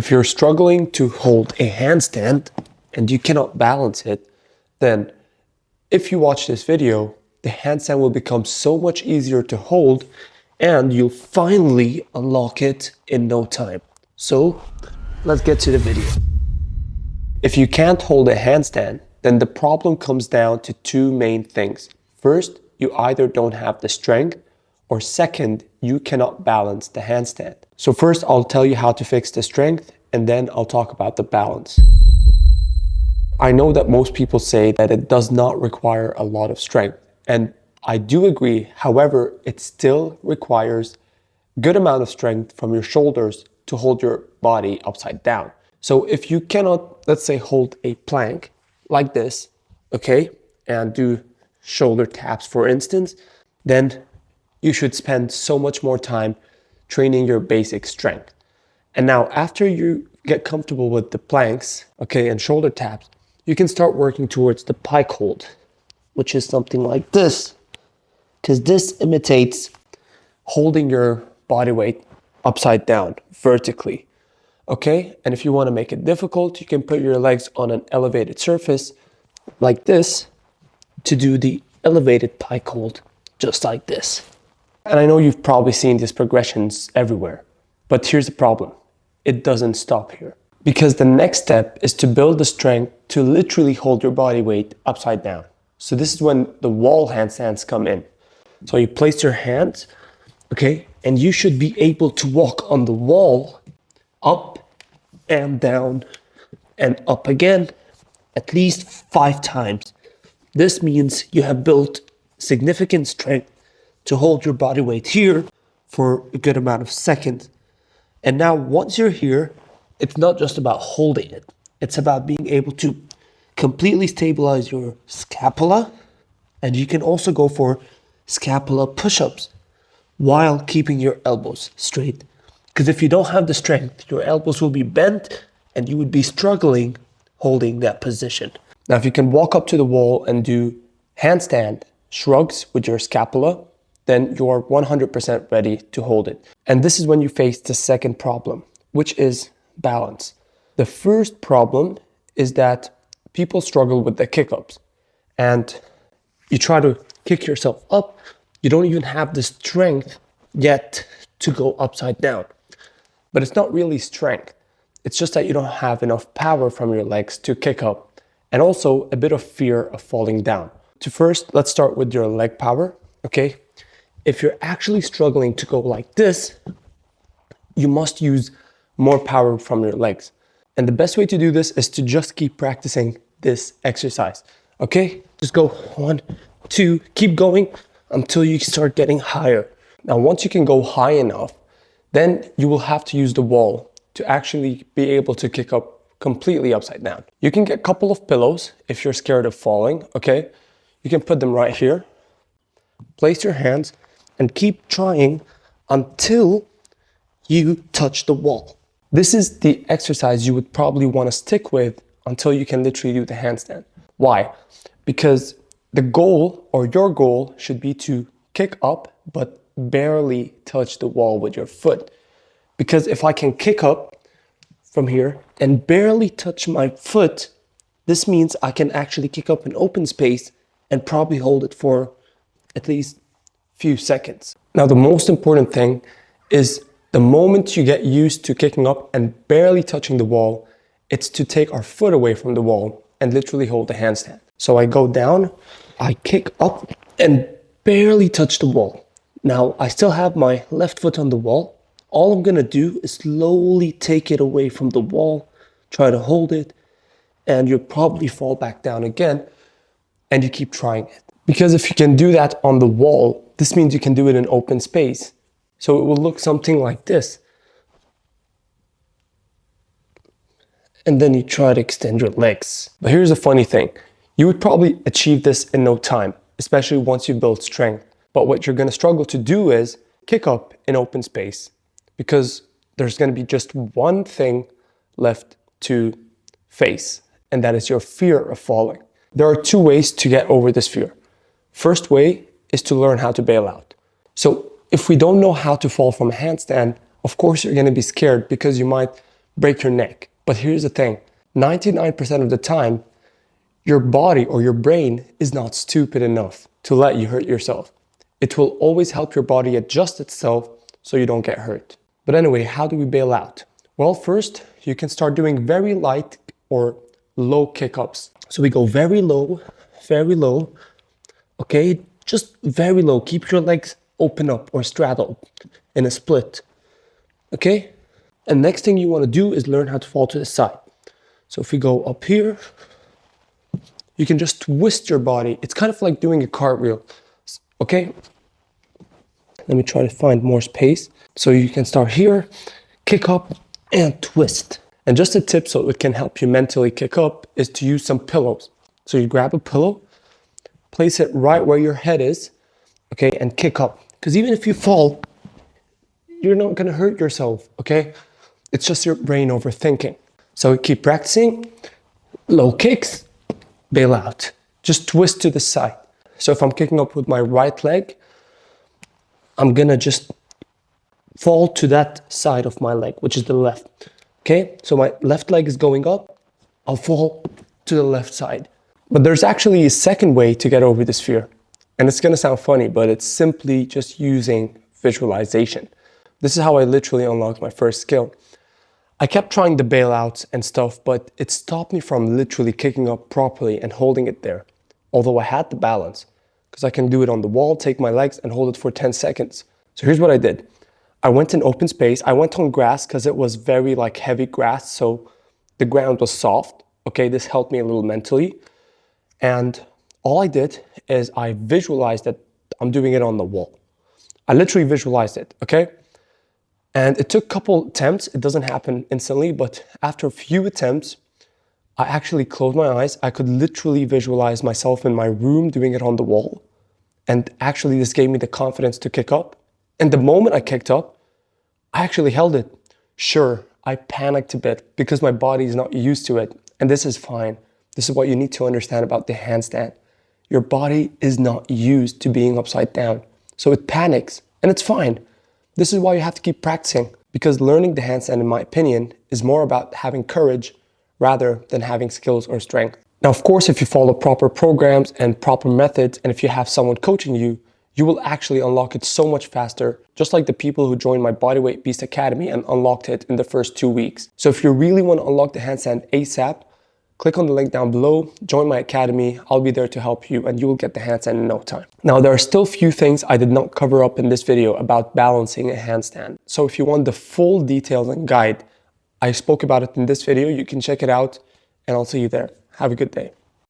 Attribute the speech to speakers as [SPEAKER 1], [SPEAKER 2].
[SPEAKER 1] If you're struggling to hold a handstand and you cannot balance it, then if you watch this video, the handstand will become so much easier to hold and you'll finally unlock it in no time. So let's get to the video. If you can't hold a handstand, then the problem comes down to two main things. First, you either don't have the strength, or second, you cannot balance the handstand. So first, I'll tell you how to fix the strength, and then I'll talk about the balance. I know that most people say that it does not require a lot of strength, and I do agree. However, it still requires a good amount of strength from your shoulders to hold your body upside down. So if you cannot, let's say, hold a plank like this, okay, and do shoulder taps, for instance, then you should spend so much more time training your basic strength. And now after you get comfortable with the planks, okay, and shoulder taps, you can start working towards the pike hold, which is something like this, because this imitates holding your body weight upside down vertically. Okay, and if you want to make it difficult, you can put your legs on an elevated surface like this to do the elevated pike hold, just like this. And I know you've probably seen these progressions everywhere, but here's the problem. It doesn't stop here. Because the next step is to build the strength to literally hold your body weight upside down. So this is when the wall handstands come in. So you place your hands, okay, and you should be able to walk on the wall up and down and up again at least 5 times. This means you have built significant strength to hold your body weight here for a good amount of seconds. And now once you're here, it's not just about holding it. It's about being able to completely stabilize your scapula. And you can also go for scapula push-ups while keeping your elbows straight. Because if you don't have the strength, your elbows will be bent and you would be struggling holding that position. Now, if you can walk up to the wall and do handstand shrugs with your scapula, then you are 100% ready to hold it. And this is when you face the second problem, which is balance. The first problem is that people struggle with the kick-ups. And you try to kick yourself up, you don't even have the strength yet to go upside down. But it's not really strength. It's just that you don't have enough power from your legs to kick up, and also a bit of fear of falling down. So first, let's start with your leg power, okay? If you're actually struggling to go like this, you must use more power from your legs. And the best way to do this is to just keep practicing this exercise, okay? Just go 1, 2, keep going until you start getting higher. Now, once you can go high enough, then you will have to use the wall to actually be able to kick up completely upside down. You can get a couple of pillows if you're scared of falling, okay? You can put them right here. Place your hands and keep trying until you touch the wall. This is the exercise you would probably want to stick with until you can literally do the handstand. Why? Because the goal, or your goal, should be to kick up but barely touch the wall with your foot. Because if I can kick up from here and barely touch my foot, this means I can actually kick up an open space and probably hold it for at least a few seconds. Now, the most important thing is the moment you get used to kicking up and barely touching the wall, it's to take our foot away from the wall and literally hold the handstand. So I go down, I kick up and barely touch the wall. Now, I still have my left foot on the wall. All I'm gonna do is slowly take it away from the wall, try to hold it, and you'll probably fall back down again, and you keep trying it. Because if you can do that on the wall, this means you can do it in open space. So it will look something like this. And then you try to extend your legs. But here's the funny thing. You would probably achieve this in no time, especially once you build strength. But what you're gonna struggle to do is kick up in open space, because there's gonna be just one thing left to face, and that is your fear of falling. There are 2 ways to get over this fear. First way is to learn how to bail out. So if we don't know how to fall from a handstand, of course you're gonna be scared because you might break your neck. But here's the thing, 99% of the time, your body or your brain is not stupid enough to let you hurt yourself. It will always help your body adjust itself so you don't get hurt. But anyway, how do we bail out? Well, first, you can start doing very light or low kick-ups. So we go very low, okay? Just very low. Keep your legs open up or straddled in a split, okay? And next thing you want to do is learn how to fall to the side. So if we go up here, you can just twist your body. It's kind of like doing a cartwheel, okay? Let me try to find more space. So you can start here, kick up and twist. And just a tip so it can help you mentally kick up is to use some pillows. So you grab a pillow, place it right where your head is, okay, and kick up. Because even if you fall, you're not gonna hurt yourself, okay? It's just your brain overthinking. So keep practicing, low kicks, bail out. Just twist to the side. So if I'm kicking up with my right leg, I'm gonna just fall to that side of my leg, which is the left. Okay, so my left leg is going up, I'll fall to the left side. But there's actually a second way to get over this fear. And it's gonna sound funny, but it's simply just using visualization. This is how I literally unlocked my first skill. I kept trying the bailouts and stuff, but it stopped me from literally kicking up properly and holding it there. Although I had the balance, because I can do it on the wall, take my legs and hold it for 10 seconds. So here's what I did. I went in open space. I went on grass because it was very like heavy grass. So the ground was soft. Okay, this helped me a little mentally. And all I did is I visualized that I'm doing it on the wall. I literally visualized it, okay? And it took a couple attempts. It doesn't happen instantly, but after a few attempts, I actually closed my eyes. I could literally visualize myself in my room doing it on the wall. And actually this gave me the confidence to kick up. And the moment I kicked up, I actually held it. Sure, I panicked a bit because my body is not used to it. And this is fine. This is what you need to understand about the handstand. Your body is not used to being upside down. So it panics and it's fine. This is why you have to keep practicing, because learning the handstand, in my opinion, is more about having courage rather than having skills or strength. Now, of course, if you follow proper programs and proper methods, and if you have someone coaching you, you will actually unlock it so much faster, just like the people who joined my Bodyweight Beast Academy and unlocked it in the first 2 weeks. So if you really want to unlock the handstand ASAP, click on the link down below, join my academy. I'll be there to help you and you will get the handstand in no time. Now, there are still few things I did not cover up in this video about balancing a handstand. So if you want the full details and guide, I spoke about it in this video. You can check it out and I'll see you there. Have a good day.